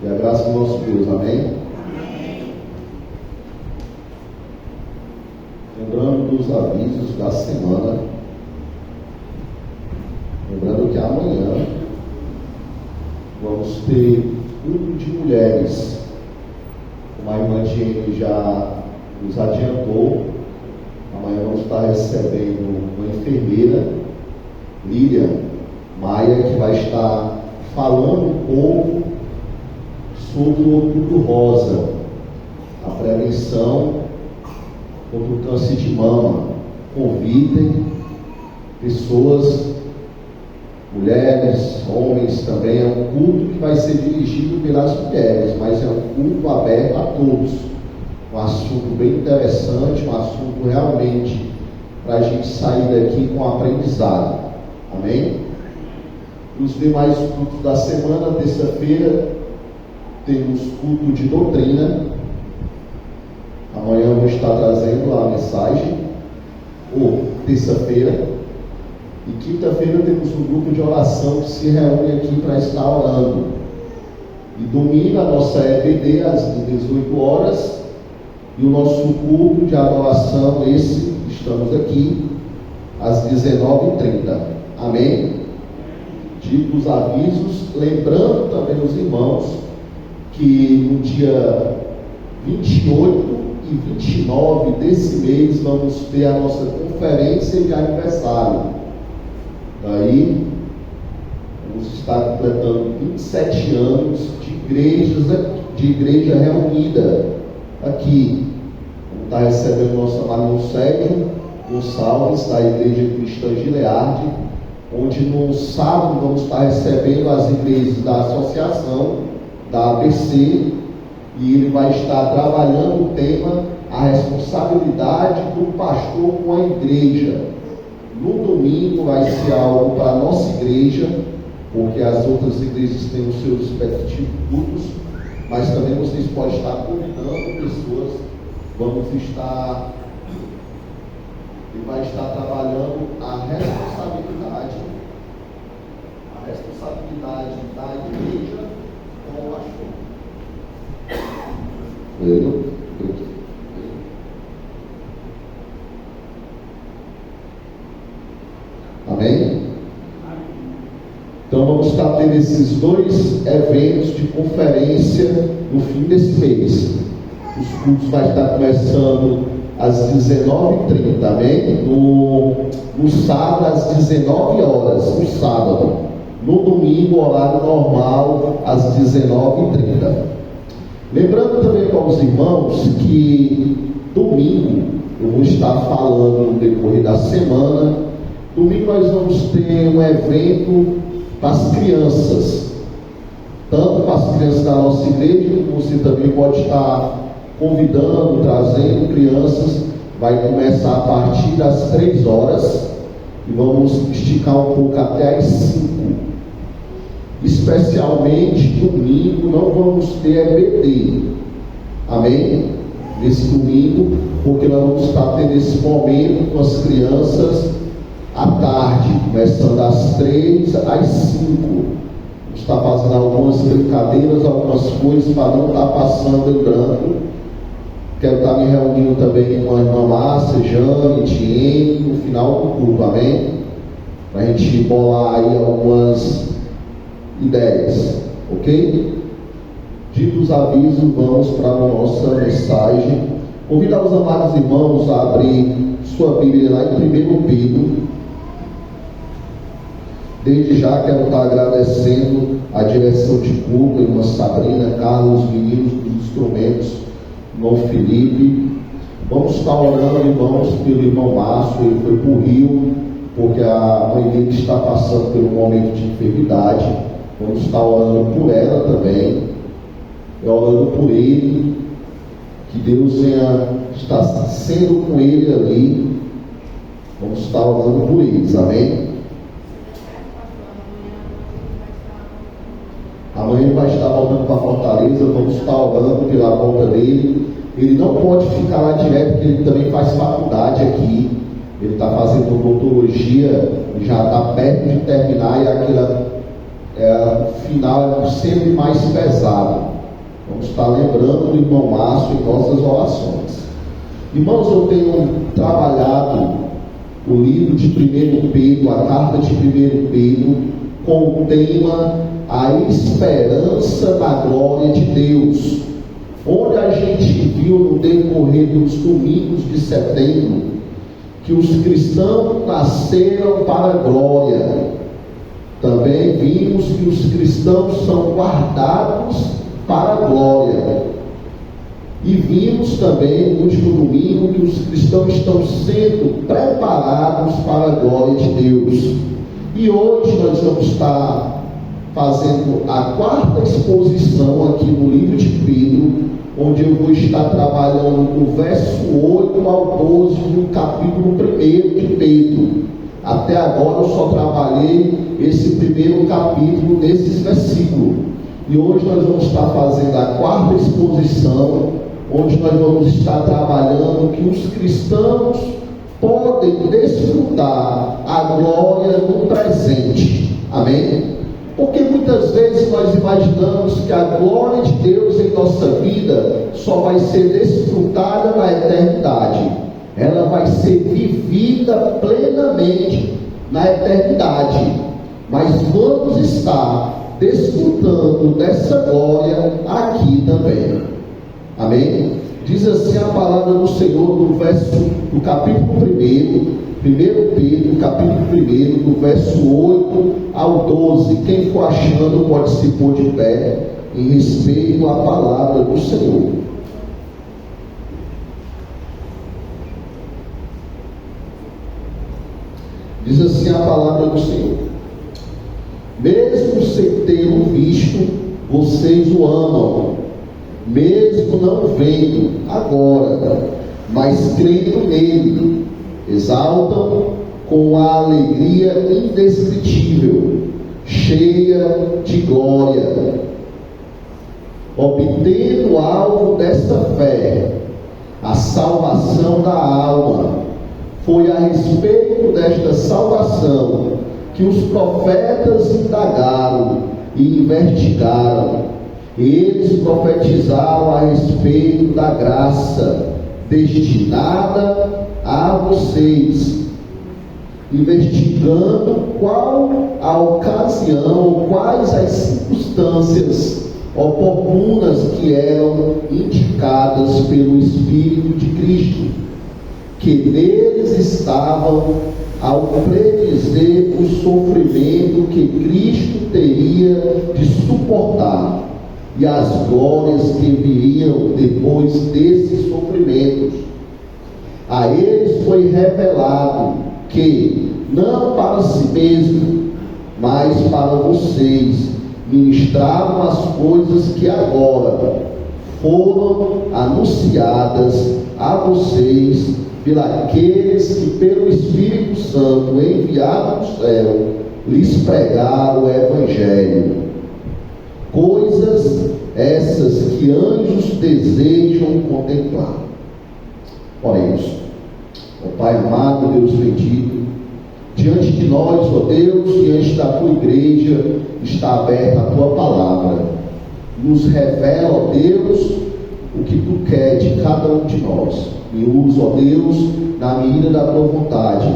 E a graça do nosso Deus, amém? Lembrando dos avisos da semana, lembrando que amanhã vamos ter culto de mulheres, como a irmã Jenny já nos adiantou. Amanhã vamos estar recebendo uma enfermeira, Lília Maia, que vai estar falando um pouco sobre o Outubro Rosa, a prevenção contra o câncer de mama. Convidem pessoas, mulheres, homens também. É um culto que vai ser dirigido pelas mulheres, mas é um culto aberto a todos. Um assunto bem interessante, um assunto realmente para a gente sair daqui com aprendizado. Amém? Os demais cultos da semana, terça-feira, temos culto de doutrina. Amanhã eu vou estar trazendo a mensagem, ou terça-feira. E quinta-feira temos um grupo de oração que se reúne aqui para estar orando. E domingo a nossa EBD às 18 horas. E o nosso culto de adoração, esse, estamos aqui, às 19h30. Amém? Dito os avisos, lembrando também os irmãos que no dia 28 e 29 desse mês vamos ter a nossa conferência de aniversário. Daí vamos estar completando 27 anos de igreja reunida aqui. Vamos estar recebendo nosso amado Sérgio Gonçalves, da Igreja Cristã Gilead, onde no sábado vamos estar recebendo as igrejas da associação, da ABC, e ele vai estar trabalhando o tema, a responsabilidade do pastor com a igreja. No domingo vai ser algo para a nossa igreja, porque as outras igrejas têm os seus respectivos cultos, mas também vocês podem estar convidando pessoas. Ele vai estar trabalhando a responsabilidade da igreja com o pastor. Amém? Então vamos estar tendo esses dois eventos de conferência no fim desse mês. Os cultos vai estar começando às 19h30, amém? No sábado às 19 horas, no sábado. No domingo, horário normal, às 19h30. Lembrando também para os irmãos que domingo eu vou estar falando no decorrer da semana. Domingo nós vamos ter um evento para as crianças, tanto para as crianças da nossa igreja, como você também pode estar convidando, trazendo crianças. Vai começar a partir das 3 horas e vamos esticar um pouco até as 5. Especialmente domingo não vamos ter EBD, amém? Nesse domingo, porque nós vamos estar tendo esse momento com as crianças à tarde, começando às 3 às 5. Vamos estar fazendo algumas brincadeiras, algumas coisas para não estar passando em branco. Quero estar me reunindo também com a irmã Márcia, Jane, Tiene, no final do culto, amém? Para a gente bolar aí algumas ideias, ok? Dito os avisos, vamos para a nossa mensagem. Convidar os amados irmãos a abrir sua Bíblia lá em 1 Pedro. Desde já quero estar agradecendo a direção de culto, a irmã Sabrina, Carlos, os meninos dos instrumentos, irmão Felipe. Vamos estar orando, irmãos, pelo irmão Márcio. Ele foi para o Rio, porque a mãe dele está passando por um momento de enfermidade. Vamos estar orando por ela também, e orando por ele, que Deus venha estar sendo com ele ali. Vamos estar orando por eles, amém? Amanhã ele vai estar voltando para Fortaleza, vamos estar orando pela volta dele. Ele não pode ficar lá direto, porque ele também faz faculdade aqui. Ele está fazendo odontologia, já está perto de terminar, e o final é sempre mais pesado. Vamos estar lembrando do irmão Márcio em nossas orações. Irmãos, eu tenho trabalhado o livro de 1 Pedro, a carta de 1 Pedro, com o tema A Esperança na Glória de Deus, onde a gente viu no decorrer dos domingos de setembro que os cristãos nasceram para a glória. Também vimos que os cristãos são guardados para a glória. E vimos também no último domingo que os cristãos estão sendo preparados para a glória de Deus. E hoje nós vamos estar fazendo a quarta exposição aqui no livro de Pedro, onde eu vou estar trabalhando do verso 8 ao 12 do capítulo 1 de Pedro. Até agora eu só trabalhei esse primeiro capítulo nesses versículos. E hoje nós vamos estar fazendo a quarta exposição, onde nós vamos estar trabalhando que os cristãos podem desfrutar a glória no presente. Amém? Porque muitas vezes nós imaginamos que a glória de Deus em nossa vida só vai ser desfrutada na eternidade. Ela vai ser vivida plenamente na eternidade. Mas vamos estar desfrutando dessa glória aqui também. Amém? Diz assim a palavra do Senhor do capítulo 1 Pedro, capítulo 1, do verso 8 ao 12. Quem for achando pode se pôr de pé em respeito à palavra do Senhor. Diz assim a palavra do Senhor: mesmo sem ter o visto, vocês o amam, mesmo não vendo agora, mas crendo nele, exaltam com a alegria indescritível, cheia de glória, obtendo o alvo desta fé, a salvação da alma. Foi a respeito desta salvação que os profetas indagaram e investigaram. Eles profetizaram a respeito da graça destinada a vocês, investigando qual a ocasião, quais as circunstâncias oportunas que eram indicadas pelo Espírito de Cristo, que neles estavam ao predizer o sofrimento que Cristo teria de suportar e as glórias que viriam depois desses sofrimentos. A eles foi revelado que, não para si mesmo, mas para vocês, ministravam as coisas que agora foram anunciadas a vocês pelos que pelo Espírito Santo enviado do céu lhes pregaram o Evangelho. Coisas essas que anjos desejam contemplar. Oremos. Ó Pai amado, Deus bendito, diante de nós, ó Deus, diante da tua igreja, está aberta a tua palavra. Nos revela, ó Deus, o que tu quer de cada um de nós. Me usa, ó Deus, na medida da tua vontade.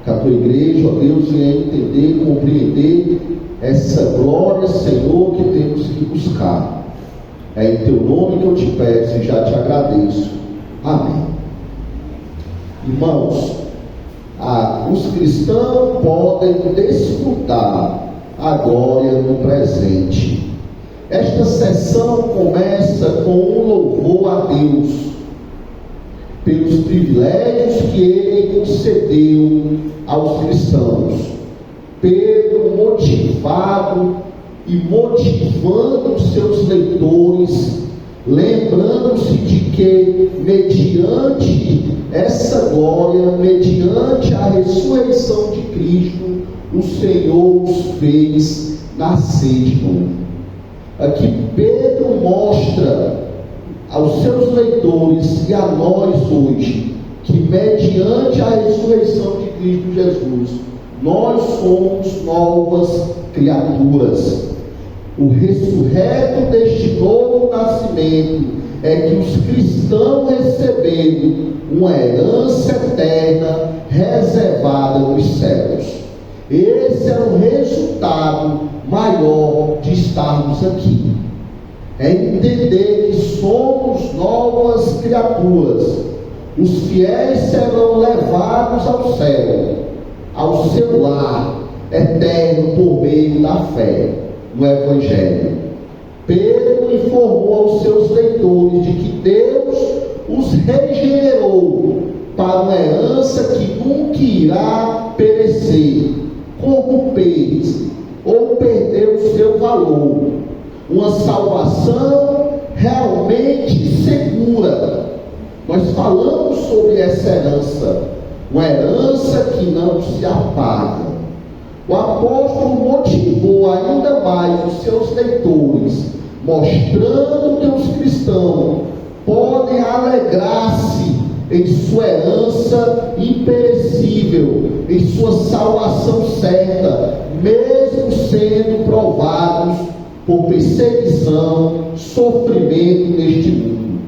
Que a tua igreja, ó Deus, venha entender, compreender essa glória, Senhor, que temos que buscar. É em teu nome que eu te peço e já te agradeço. Amém. Irmãos, os cristãos podem desfrutar a glória no presente. Esta sessão começa com um louvor a Deus pelos privilégios que Ele concedeu aos cristãos. Pedro, motivado e motivando os seus leitores, lembrando-se de que, mediante essa glória, mediante a ressurreição de Cristo, o Senhor os fez nascer de novo. Aqui Pedro mostra aos seus leitores e a nós hoje, que mediante a ressurreição de Cristo Jesus, nós somos novas criaturas. O ressurreto deste novo nascimento é que os cristãos receberam uma herança eterna reservada nos céus. Esse é o resultado maior de estarmos aqui. É entender que somos novas criaturas. Os fiéis serão levados ao céu, ao seu lar eterno por meio da fé no Evangelho. Pedro informou aos seus leitores de que Deus os regenerou para uma herança que nunca irá perecer, corromper-se ou perder o seu valor. Uma salvação realmente segura. Nós falamos sobre essa herança, uma herança que não se apaga. O apóstolo motivou ainda mais os seus leitores, mostrando que os cristãos podem alegrar-se em sua herança imperecível, em sua salvação certa, mesmo sendo provados por perseguição, sofrimento neste mundo.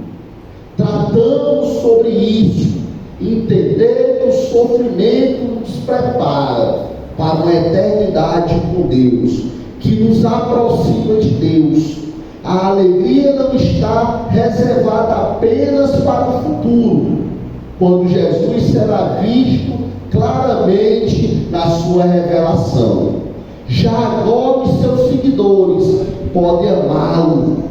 Tratamos sobre isso, entender que o sofrimento nos prepara para uma eternidade com Deus, que nos aproxima de Deus. A alegria não está reservada apenas para o futuro, quando Jesus será visto claramente na sua revelação. Já agora os seus seguidores podem amá-lo,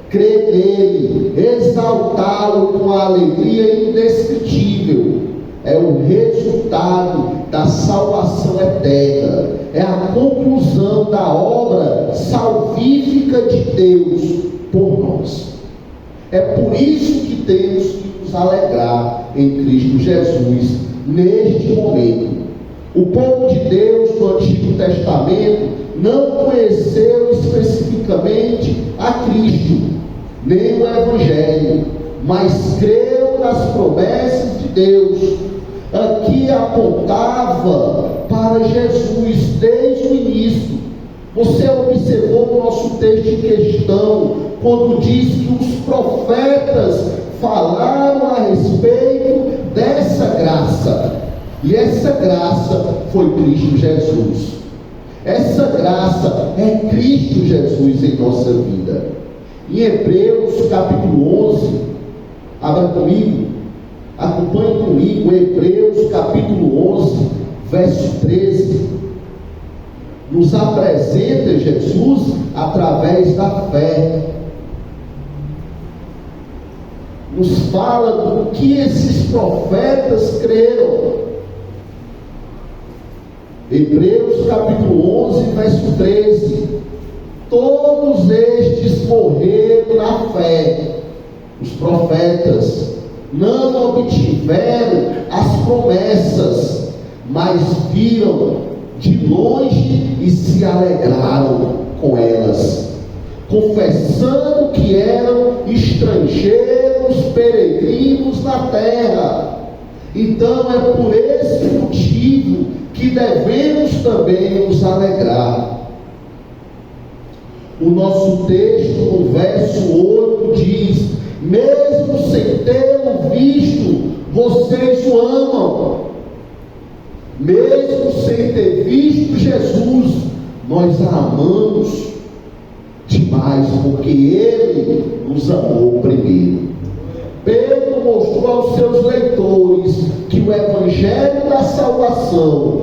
crer nele, exaltá-lo com a alegria indescritível. É o resultado da salvação eterna, é a conclusão da obra salvífica de Deus por nós. É por isso que temos que nos alegrar em Cristo Jesus neste momento. O povo de Deus do Antigo Testamento não conheceu especificamente a Cristo, nem o Evangelho, mas creu nas promessas de Deus. Aqui apontava para Jesus desde o início. Você observou no nosso texto em questão, quando diz que os profetas falaram a respeito dessa graça. E essa graça foi Cristo Jesus. Essa graça é Cristo Jesus em nossa vida. Em Hebreus capítulo 11, abra comigo, acompanhe comigo, Hebreus capítulo 11, verso 13, nos apresenta Jesus através da fé. Nos fala do que esses profetas creram. Hebreus capítulo 11, verso 13. Todos estes morreram na fé. Os profetas não obtiveram as promessas, mas viram de longe e se alegraram com elas, confessando que eram estrangeiros, peregrinos na terra. Então é por esse motivo que devemos também nos alegrar. O nosso texto, no verso 8, diz: mesmo sem tê-lo visto, vocês o amam. Mesmo sem ter visto Jesus, nós a amamos demais, porque Ele nos amou primeiro. Pedro mostrou aos seus leitores que o Evangelho da salvação,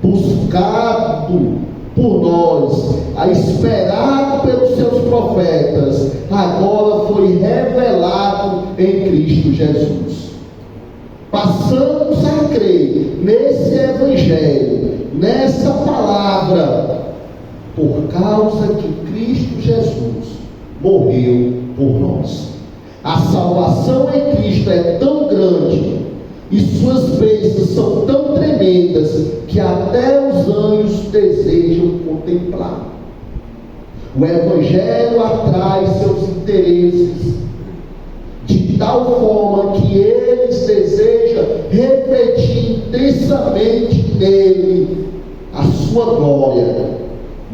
buscado por nós, esperado pelos seus profetas, agora foi revelado em Cristo Jesus. Passamos a crer nesse Evangelho, nessa palavra, por causa que Cristo Jesus morreu por nós. A salvação em Cristo é tão grande e suas bênçãos são tão tremendas que até os anjos desejam contemplar. O Evangelho atrai seus interesses de tal forma que eles desejam refletir intensamente nele a sua glória.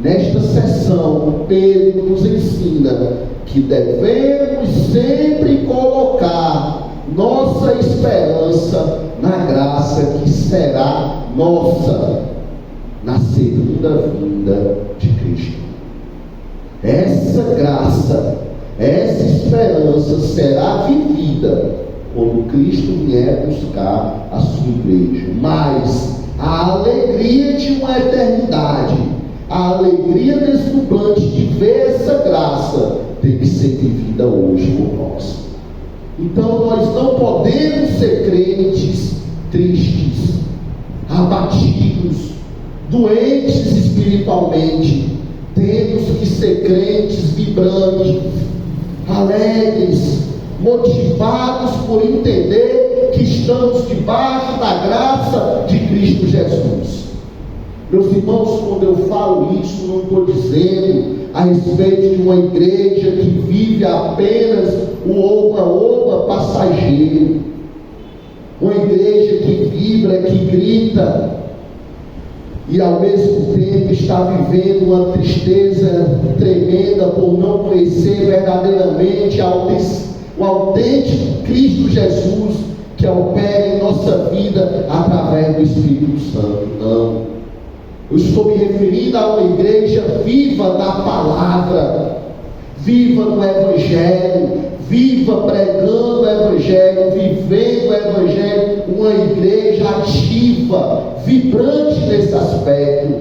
Nesta sessão, Pedro nos ensina que devemos sempre colocar nossa esperança na graça que será nossa na segunda vinda de Cristo. Essa graça, essa esperança será vivida quando Cristo vier buscar a sua igreja. Mas a alegria de uma eternidade, a alegria deslumbrante de ver essa graça, tem que ser vivida hoje por nós. Então nós não podemos ser crentes tristes, abatidos, doentes espiritualmente. Temos que ser crentes vibrantes, alegres, motivados por entender que estamos debaixo da graça de Cristo Jesus. Meus irmãos, quando eu falo isso, não estou dizendo a respeito de uma igreja que vive apenas o oba-oba passageiro, uma igreja que vibra, que grita, e ao mesmo tempo está vivendo uma tristeza tremenda por não conhecer verdadeiramente o autêntico Cristo Jesus, que opera em nossa vida através do Espírito Santo. Não. Eu estou me referindo a uma igreja viva na palavra, viva no Evangelho, viva pregando o Evangelho, vivendo o Evangelho, uma igreja ativa, vibrante nesse aspecto,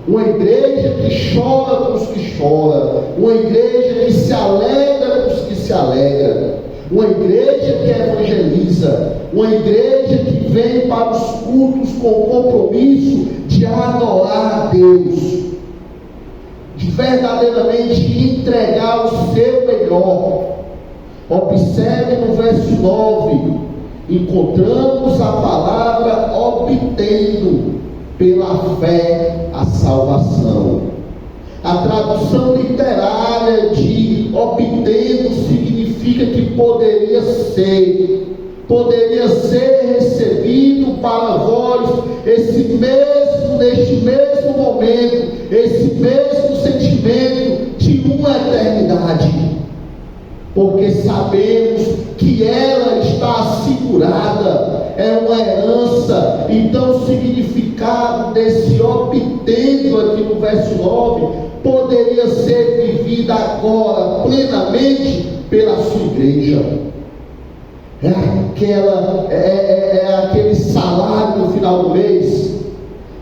uma igreja que chora com os que choram, uma igreja que se alegra com os que se alegram, uma igreja que evangeliza, uma igreja que vem para os cultos com o compromisso de adorar a Deus, de verdadeiramente entregar o seu melhor. Observe no verso 9, encontramos a palavra obtendo pela fé a salvação. A tradução literária de obtendo significa que poderia ser recebido para vós neste mesmo momento, esse mesmo sentimento de uma eternidade, porque sabemos que ela está assegurada, é uma herança. Então o significado desse obtendo aqui no verso 9 poderia ser vivido agora plenamente pela sua igreja. É aquele salário no final do mês,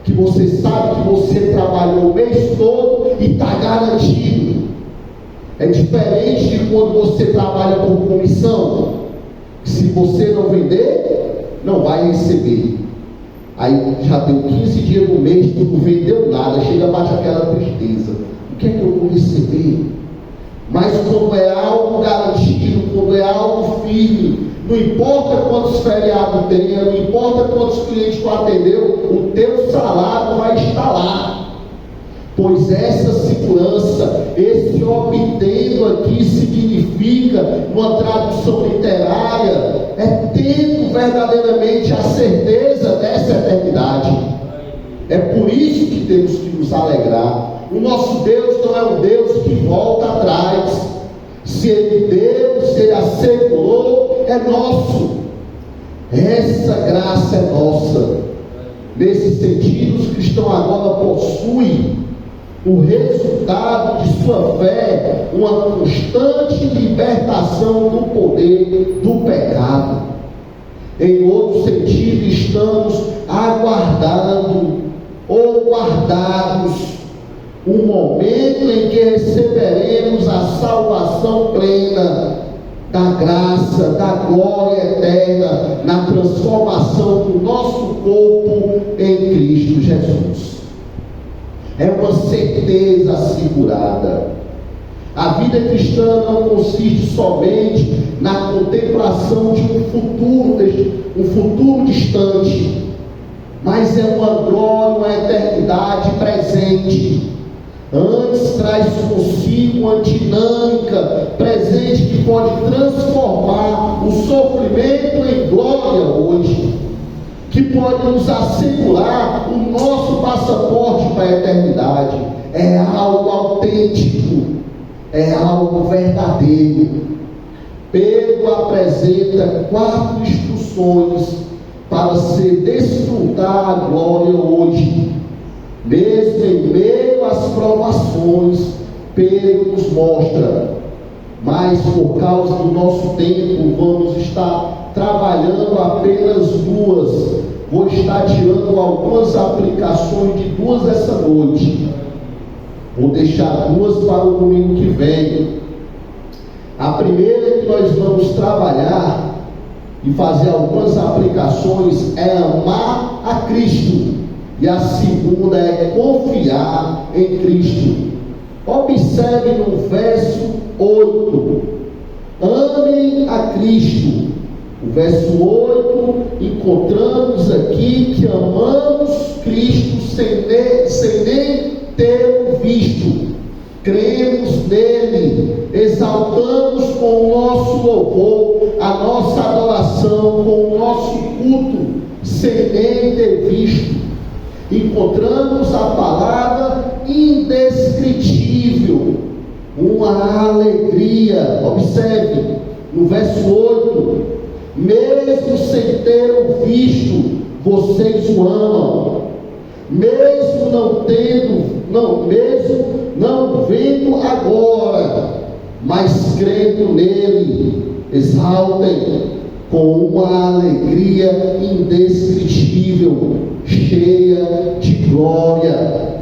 que você sabe que você trabalhou o mês todo e está garantido. É diferente de quando você trabalha por comissão. Se você não vender, não vai receber. Aí já deu 15 dias no mês, tu não vendeu nada, chega bate aquela tristeza. O que é que eu vou receber? Mas quando é algo garantido, quando é algo firme, não importa quantos feriados tenha, não importa quantos clientes tu atendeu, o teu salário vai estar lá. Pois essa segurança, esse obtendo aqui significa, numa tradução literária, é tendo verdadeiramente a certeza dessa eternidade. É por isso que temos que nos alegrar. O nosso Deus não é um Deus que volta atrás. Se Ele deu, se Ele assegurou, é nosso. Essa graça é nossa. Nesse sentido, os cristãos agora possuem o resultado de sua fé, uma constante libertação do poder do pecado. Em outro sentido, estamos aguardando ou guardados o momento em que receberemos a salvação plena da graça, da glória eterna, na transformação do nosso corpo em Cristo Jesus. É uma certeza assegurada. A vida cristã não consiste somente na contemplação de um futuro distante, mas é uma glória, uma eternidade presente. Antes traz consigo uma dinâmica presente que pode transformar o sofrimento em glória hoje, que pode nos assegurar o nosso passaporte para a eternidade. é algo autêntico, é algo verdadeiro. Pedro apresenta 4 instruções para se desfrutar a glória hoje. Mesmo em meio às provações, Pedro nos mostra, mas por causa do nosso tempo, vamos estar trabalhando apenas 2. Vou estar tirando algumas aplicações de 2 essa noite. Vou deixar 2 para o domingo que vem. A primeira que nós vamos trabalhar e fazer algumas aplicações é amar a Cristo. E a segunda é confiar em Cristo. Observe no verso 8. Amem a Cristo. O verso 8, encontramos aqui que amamos Cristo sem nem ter visto. Cremos nele, exaltamos com o nosso louvor, a nossa adoração, com o nosso culto, sem nem ter visto. Encontramos a palavra indescritível, uma alegria. Observe no verso 8: mesmo sem ter o visto, vocês o amam, mesmo não vendo agora, mas crendo nele, exaltem com uma alegria indescritível, cheia de glória.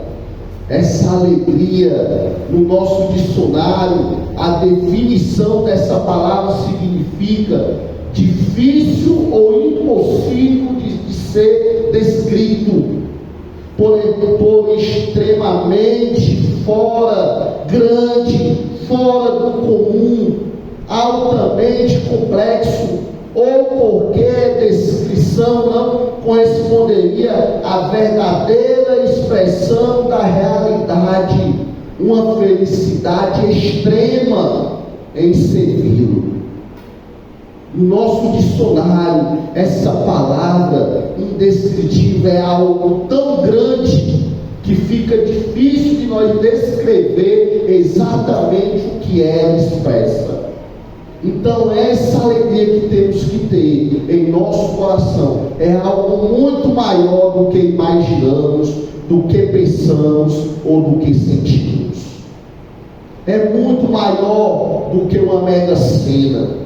Essa alegria, no nosso dicionário, a definição dessa palavra significa difícil ou impossível de ser descrito, por extremamente fora, grande, fora do comum, altamente complexo, ou porque a descrição não corresponderia à verdadeira expressão da realidade, uma felicidade extrema em servi-lo. No nosso dicionário, essa palavra indescritível é algo tão grande que fica difícil de nós descrever exatamente o que ela expressa. Então, essa alegria que temos que ter em nosso coração é algo muito maior do que imaginamos, do que pensamos ou do que sentimos. É muito maior do que uma mega sena,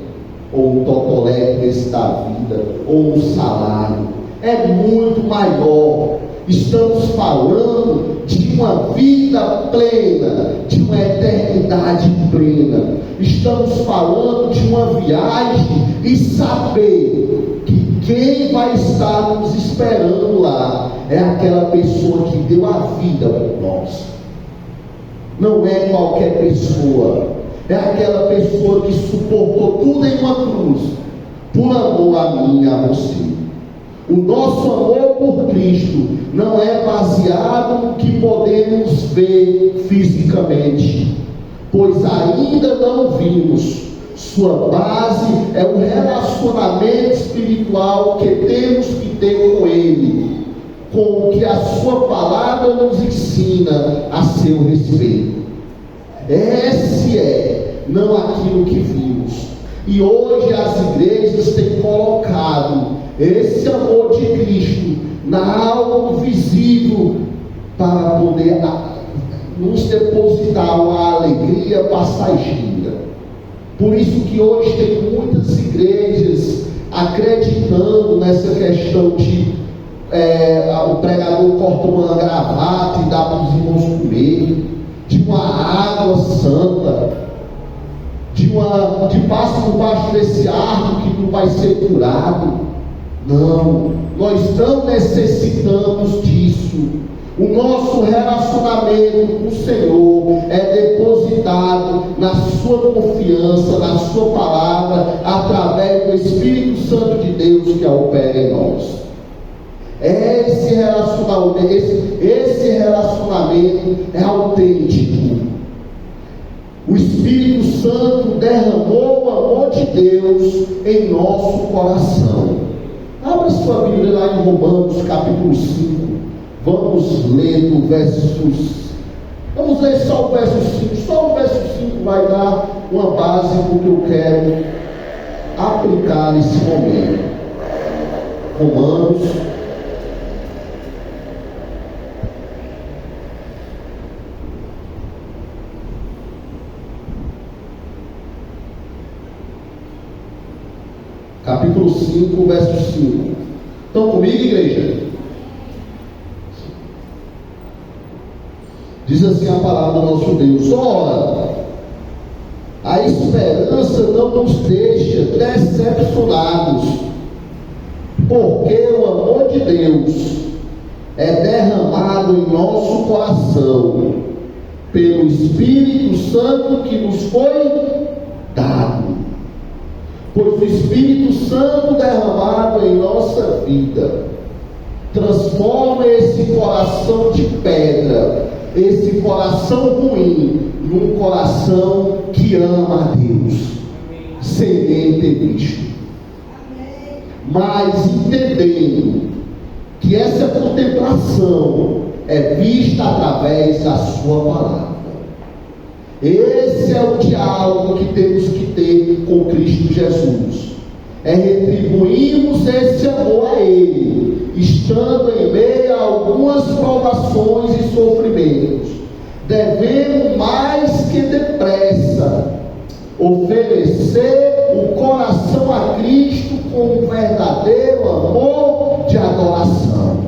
ou um tocolé desse da vida, ou um salário. É muito maior. Estamos falando de uma vida plena, de uma eternidade plena. Estamos falando de uma viagem e saber que quem vai estar nos esperando lá é aquela pessoa que deu a vida por nós. Não é qualquer pessoa. É aquela pessoa que suportou tudo em uma cruz, por amor a mim e a você. O nosso amor por Cristo não é baseado no que podemos ver fisicamente, pois ainda não vimos. Sua base é o relacionamento espiritual que temos que ter com Ele, com o que a sua palavra nos ensina a seu respeito. Esse é, não aquilo que vimos. E hoje as igrejas têm colocado esse amor de Cristo na algo visível para poder nos depositar uma alegria passageira. Por isso que hoje tem muitas igrejas acreditando nessa questão de o pregador corta uma gravata e dá para os irmãos comer, de uma água santa, de passa por baixo desse arco que tu vai ser curado. Não, nós não necessitamos disso. O nosso relacionamento com o Senhor é depositado na sua confiança, na sua palavra, através do Espírito Santo de Deus que opera em nós. Esse relacionamento é autêntico. O Espírito Santo derramou o amor de Deus em nosso coração. Abra sua Bíblia lá em Romanos capítulo 5. Vamos ler do versos Vamos ler só o verso 5. Só o verso 5 vai dar uma base para o que eu quero aplicar nesse momento. Romanos, capítulo 5, verso 5. Estão comigo, igreja? Diz assim a palavra do nosso Deus: ora, a esperança não nos deixa decepcionados, porque o amor de Deus é derramado em nosso coração pelo Espírito Santo que nos foi dado. Pois o Espírito Santo derramado em nossa vida transforma esse coração de pedra, esse coração ruim, num coração que ama a Deus, sem nem ter visto. Mas entendendo que essa contemplação é vista através da sua palavra. Esse é o diálogo que temos que ter com Cristo Jesus. É retribuirmos esse amor a Ele, estando em meio a algumas provações e sofrimentos. Devemos mais que depressa oferecer o coração a Cristo com um verdadeiro amor de adoração.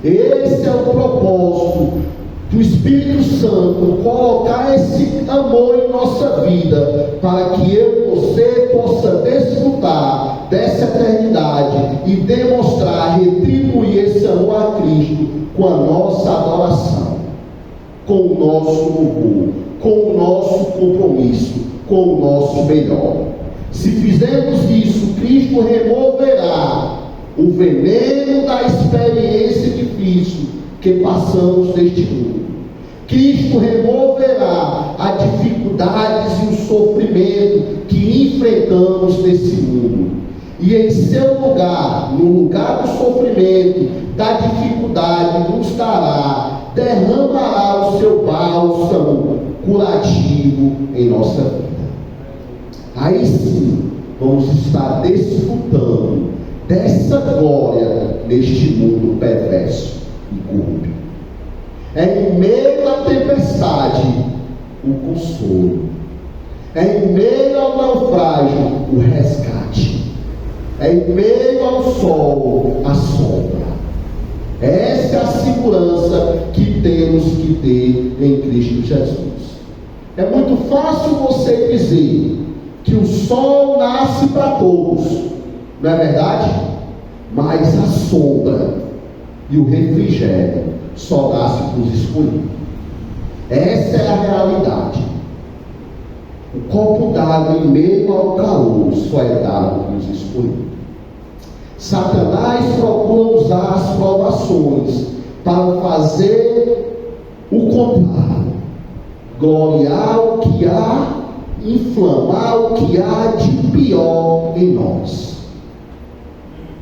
Esse é o propósito do Espírito Santo, colocar esse amor em nossa vida, para que eu e você possa desfrutar dessa eternidade e demonstrar, retribuir esse amor a Cristo com a nossa adoração, com o nosso louvor, com o nosso compromisso, com o nosso melhor. Se fizermos isso, Cristo removerá o veneno da experiência difícil que passamos neste mundo. Cristo removerá as dificuldades e o sofrimento que enfrentamos nesse mundo. E em seu lugar, no lugar do sofrimento, da dificuldade, nos dará, derramará o seu bálsamo curativo em nossa vida. Aí sim, vamos estar desfrutando dessa glória neste mundo perverso e corrupto. É em meio à tempestade o consolo, é em meio ao naufrágio o resgate, é em meio ao sol a sombra. Essa é a segurança que temos que ter em Cristo Jesus. É muito fácil você dizer que o sol nasce para todos, não é verdade? Mas a sombra e o refrigério só nasce para os escolhidos. Essa é a realidade. O copo d'água em meio ao calor só é dado para os escolhidos. Satanás procura usar as provações para fazer o contrário, gloriar o que há, inflamar o que há de pior em nós.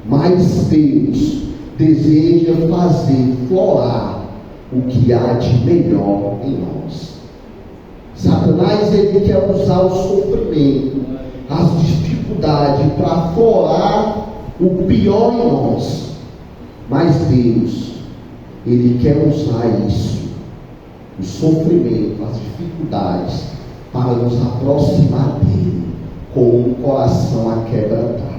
Mas Deus deseja fazer florar o que há de melhor em nós. Satanás, ele quer usar o sofrimento, as dificuldades para florar o pior em nós. Mas Deus, ele quer usar isso, o sofrimento, as dificuldades, para nos aproximar dele com um coração aquebrantado.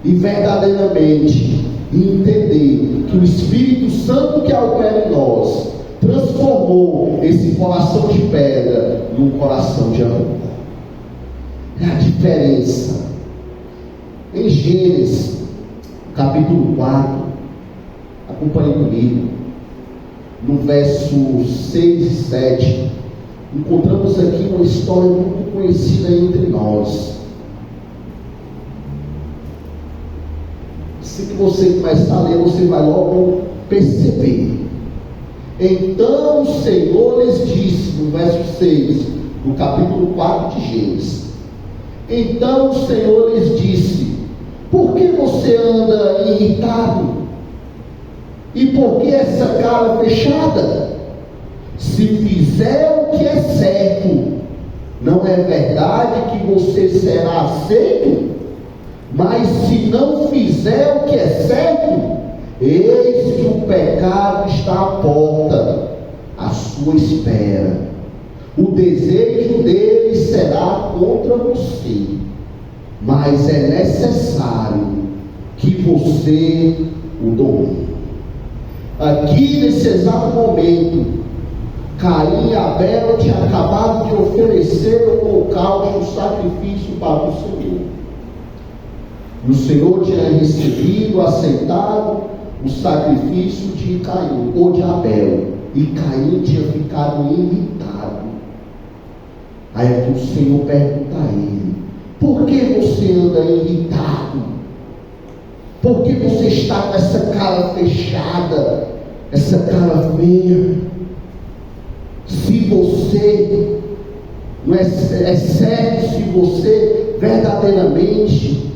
E verdadeiramente entender que o Espírito Santo que opera em nós transformou esse coração de pedra num coração de amor. É a diferença. Em Gênesis capítulo 4, acompanhe comigo, no verso 6 e 7, encontramos aqui uma história muito conhecida entre nós. Se você começar a ler, você vai logo perceber. Então o Senhor lhes disse, no verso 6, do capítulo 4 de Gênesis: então o Senhor lhes disse: por que você anda irritado? E por que essa cara fechada? Se fizer o que é certo, não é verdade que você será aceito? Mas se não fizer o que é certo, eis que o pecado está à porta, à sua espera. O desejo dele será contra você, mas é necessário que você o domine. Aqui nesse exato momento, Caim e Abel tinham acabado de oferecer o holocausto, o sacrifício para o Senhor. E o Senhor tinha recebido, aceitado o sacrifício de Caim ou de Abel. E Caim tinha ficado irritado. Aí o Senhor pergunta a ele: por que você anda irritado? Por que você está com essa cara fechada, essa cara feia? Se você, não é certo, se você verdadeiramente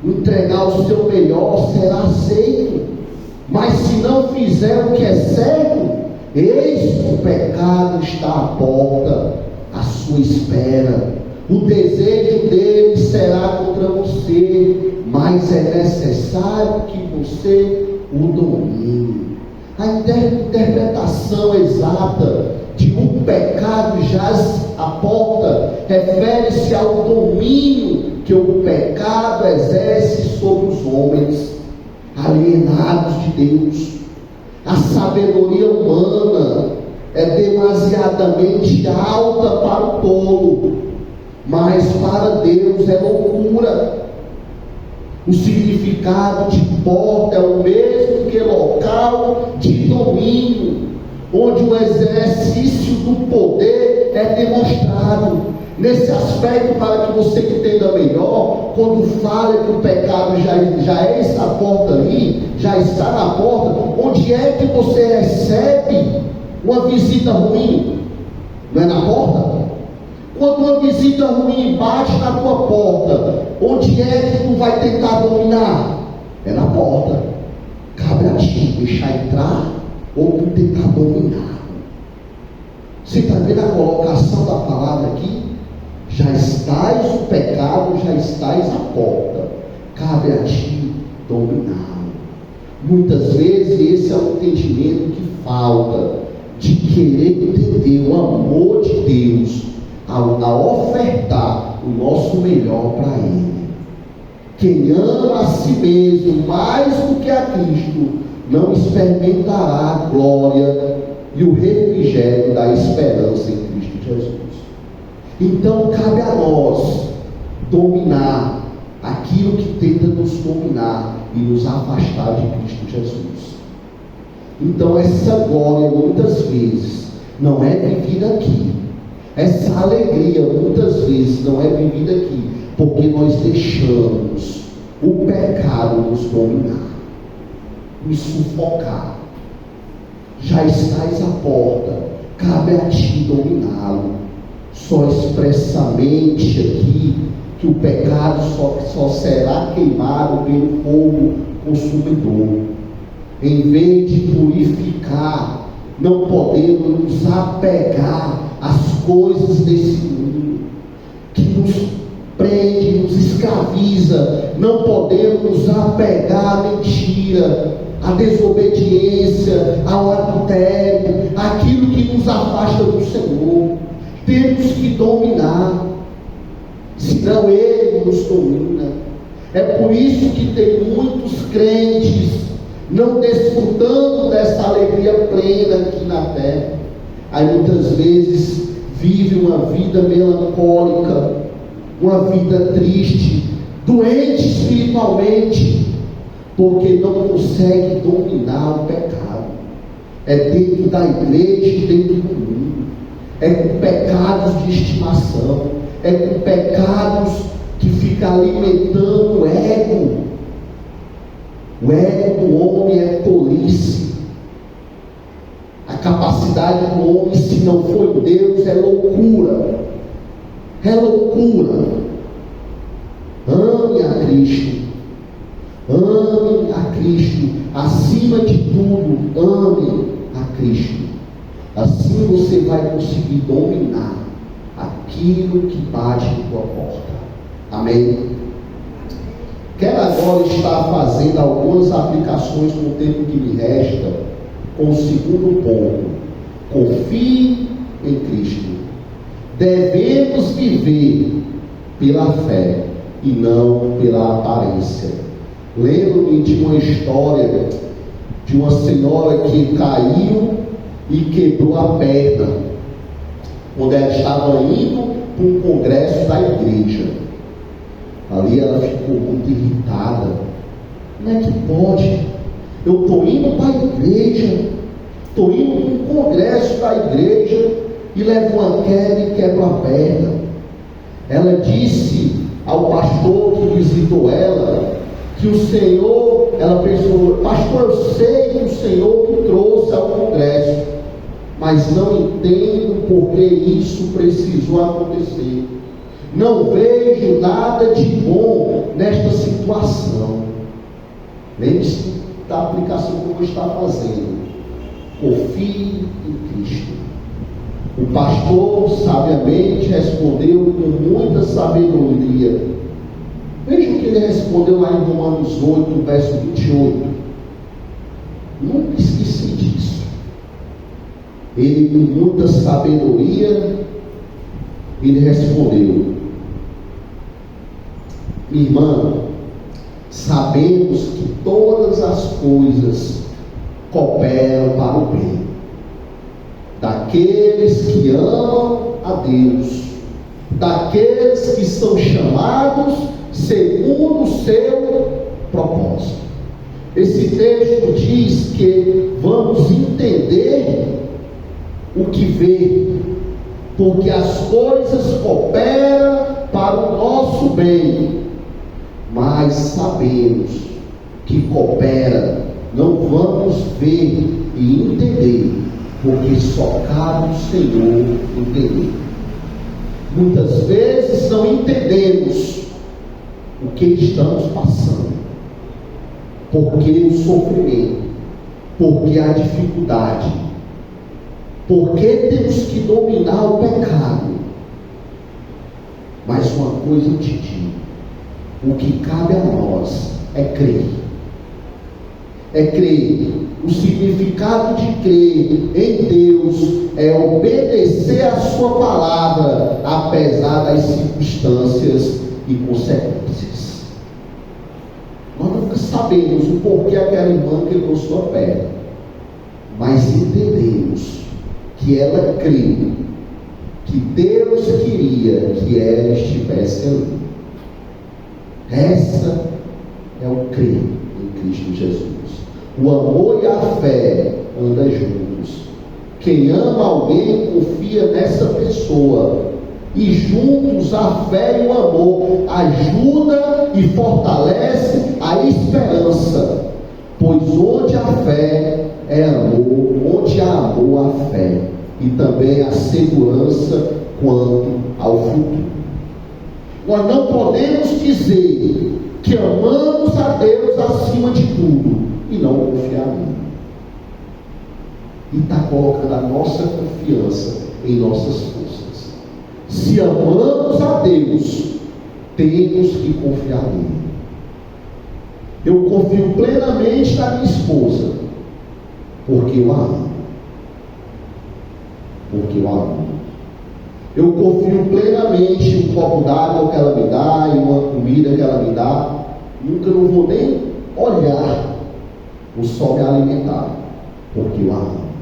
entregar o seu melhor, será aceito. Mas se não fizer o que é certo, eis que o pecado está à porta, à sua espera. O desejo dele será contra você, mas é necessário que você o domine. A interpretação exata de um pecado jaz à porta refere-se ao domínio que o pecado exerce sobre os homens alienados de Deus. A sabedoria humana é demasiadamente alta para o tolo, mas para Deus é loucura. O significado de porta é o mesmo que local de domínio, onde o exercício do poder é demonstrado. Nesse aspecto, para que você entenda melhor, quando fala que o pecado já é essa porta ali, já está na porta, onde é que você recebe uma visita ruim? Não é na porta? Quando uma visita ruim bate na tua porta, onde é que tu vai tentar dominar? É na porta. Cabe a ti deixar entrar ou tu tentar dominar. Você está vendo a colocação da palavra aqui? Já estás o pecado, já estás à porta. Cabe a ti dominá-lo. Muitas vezes esse é o entendimento que falta, de querer entender o amor de Deus ao ofertar o nosso melhor para Ele. Quem ama a si mesmo mais do que a Cristo, não experimentará a glória e o refrigério da esperança em Cristo Jesus. Então cabe a nós dominar aquilo que tenta nos dominar e nos afastar de Cristo Jesus. Então essa glória muitas vezes não é vivida aqui. Essa alegria muitas vezes não é vivida aqui, porque nós deixamos o pecado nos dominar, nos sufocar. Já estás à porta, cabe a ti dominá-lo. Só expressamente aqui que o pecado só será queimado pelo fogo consumidor. Em vez de purificar, não podemos nos apegar às coisas desse mundo, que nos prende, nos escraviza. Não podemos nos apegar à mentira, à desobediência, ao adultério, aquilo que nos afasta do Senhor. Temos que dominar, senão Ele nos domina. É por isso que tem muitos crentes não desfrutando dessa alegria plena aqui na terra. Aí muitas vezes vive uma vida melancólica, uma vida triste, doente espiritualmente, porque não consegue dominar o pecado. É dentro da igreja e dentro do mundo. É com pecados de estimação, é com pecados que fica alimentando o ego. O ego do homem é tolice. A capacidade do homem, se não for Deus, é loucura. É loucura. Ame a Cristo. Ame a Cristo. Acima de tudo, ame a Cristo. Assim você vai conseguir dominar aquilo que bate em tua porta. Amém? Quero agora estar fazendo algumas aplicações no tempo que me resta com o segundo ponto. Confie em Cristo. Devemos viver pela fé e não pela aparência. Lembro-me de uma história de uma senhora que caiu e quebrou a perna quando ela estava indo para um congresso da igreja. Ali ela ficou muito irritada. Como é que pode? Eu estou indo para a igreja, estou indo para um congresso da igreja e levo uma queda e quebro a perna. Ela disse ao pastor que visitou ela que o Senhor, ela pensou, pastor, eu sei que o Senhor me trouxe ao congresso, mas não entendo por que isso precisou acontecer. Não vejo nada de bom nesta situação. Lembre-se da aplicação que eu vou estar fazendo. Confie em Cristo. O pastor sabiamente respondeu com muita sabedoria. Veja o que ele respondeu lá em Romanos 8, verso 28. Nunca esqueci disso. Ele, com muita sabedoria, ele respondeu: irmã, sabemos que todas as coisas cooperam para o bem daqueles que amam a Deus, daqueles que são chamados segundo o seu propósito. Esse texto diz que vamos entender o que vê, porque as coisas cooperam para o nosso bem, mas sabemos que coopera, não vamos ver e entender, porque só cabe ao Senhor entender. Muitas vezes não entendemos o que estamos passando, porque o sofrimento, porque a dificuldade, porque temos que dominar o pecado. Mas uma coisa eu te digo: o que cabe a nós é crer. É crer. O significado de crer em Deus é obedecer a sua palavra, apesar das circunstâncias e consequências. Nós nunca sabemos o porquê aquela irmã quebrou sua perna, mas entendemos que ela creu que Deus queria que ela estivesse ali. Essa é o crer em Cristo Jesus. O amor e a fé andam juntos. Quem ama alguém confia nessa pessoa, e juntos a fé e o amor ajuda e fortalece a esperança, pois onde a fé é amor, onde há amor há fé, e também a segurança quanto ao futuro. Nós não podemos dizer que amamos a Deus acima de tudo e não confiar nele. E está colocando a nossa confiança em nossas forças. Se amamos a Deus, temos que confiar nele. Eu confio plenamente na minha esposa, porque eu a amo. Porque eu a amo. Eu confio plenamente em um copo d'água que ela me dá, em uma comida que ela me dá. Nunca não vou nem olhar o sol me alimentar, porque eu a amo.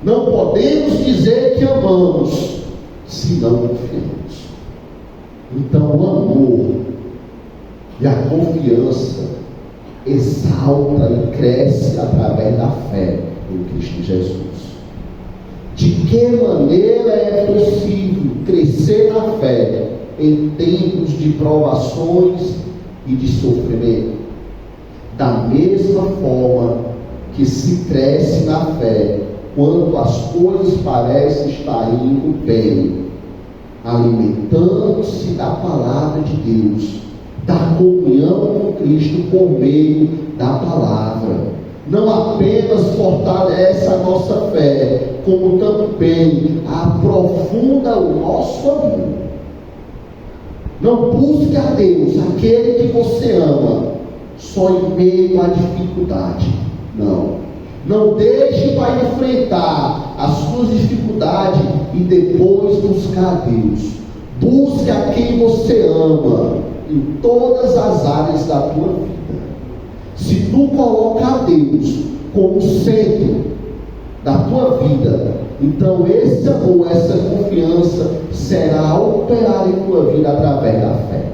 Não podemos dizer que amamos se não confiamos. Então o amor e a confiança exalta e cresce através da fé em Cristo Jesus. De que maneira é possível crescer na fé em tempos de provações e de sofrimento? Da mesma forma que se cresce na fé quando as coisas parecem estar indo bem, alimentando-se da palavra de Deus, da comunhão com Cristo por meio da palavra, não apenas fortalece a nossa fé, como também aprofunda o nosso amor. Não busque a Deus, aquele que você ama, só em meio à dificuldade. Não deixe para enfrentar as suas dificuldades e depois buscar a Deus. Busque a quem você ama em todas as áreas da tua vida. Se tu coloca a Deus como centro da tua vida, então esse amor, essa confiança será operada em tua vida através da fé.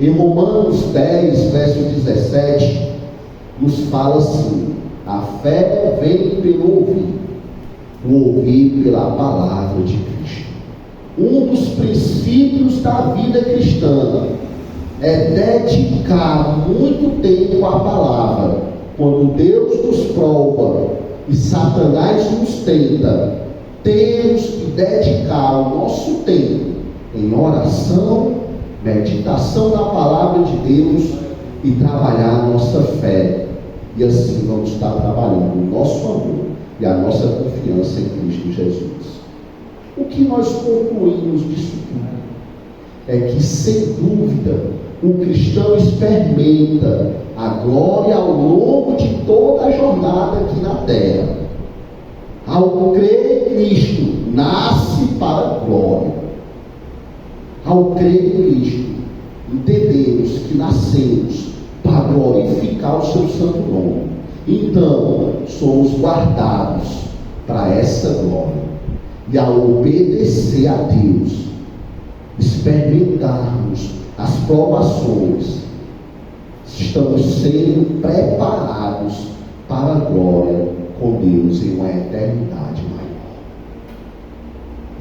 Em Romanos 10, verso 17, nos fala assim: a fé vem pelo ouvir, o ouvir pela palavra de Cristo. Um dos princípios da vida cristã é dedicar muito tempo à palavra. Quando Deus nos prova e Satanás nos tenta, temos que dedicar o nosso tempo em oração, meditação na palavra de Deus e trabalhar a nossa fé. E assim vamos estar trabalhando o nosso amor e a nossa confiança em Cristo Jesus. O que nós concluímos disso tudo é que, sem dúvida, o cristão experimenta a glória ao longo de toda a jornada aqui na terra. Ao crer em Cristo, nasce para a glória. Ao crer em Cristo, entendemos que nascemos para glorificar o seu santo nome. Então, somos guardados para essa glória. E ao obedecer a Deus, experimentarmos as provações, estamos sendo preparados para a glória com Deus em uma eternidade maior.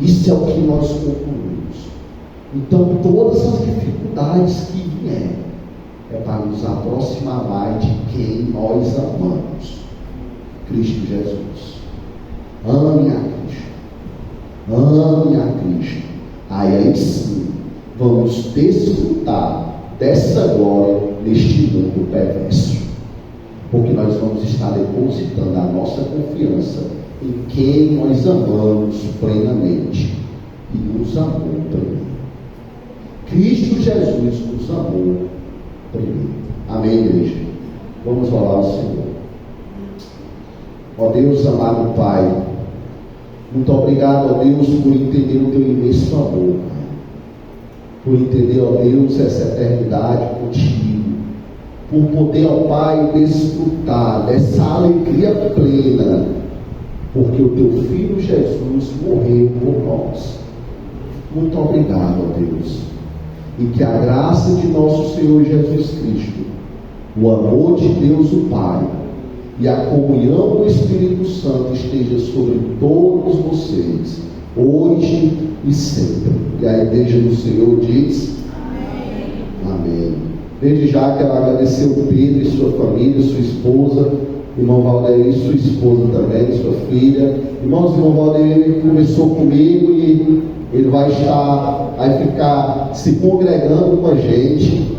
Isso é o que nós concluímos. Então, todas as dificuldades que vierem é para nos aproximar mais de quem nós amamos, Cristo Jesus. Ame a Cristo. Ame a Cristo. Aí sim vamos desfrutar dessa glória neste mundo perverso, porque nós vamos estar depositando a nossa confiança em quem nós amamos plenamente e nos amou primeiro. Cristo Jesus nos amou primeiro. Amém, igreja? Vamos orar ao Senhor. Ó Deus, amado Pai, muito obrigado, ó Deus, por entender o teu imenso amor, por entender, ó Deus, essa eternidade contigo, por poder, ó Pai, desfrutar dessa alegria plena, porque o teu Filho Jesus morreu por nós. Muito obrigado, ó Deus, e que a graça de nosso Senhor Jesus Cristo, o amor de Deus o Pai e a comunhão do Espírito Santo esteja sobre todos vocês, hoje e sempre. E a igreja do Senhor diz: amém. Amém. Desde já quero agradecer o Pedro e sua família, sua esposa, irmão Valdeir e sua esposa também, sua filha. Irmãos, o irmão Valdeir conversou comigo e ele vai ficar se congregando com a gente,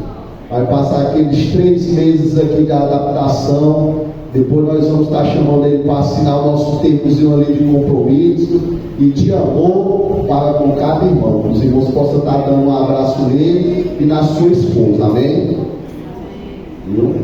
vai passar aqueles 3 meses aqui de adaptação. Depois nós vamos estar chamando ele para assinar o nosso termozinho ali de compromisso e de amor para com cada irmão. Os irmãos possam estar dando um abraço nele e na sua esposa. Amém? Viu?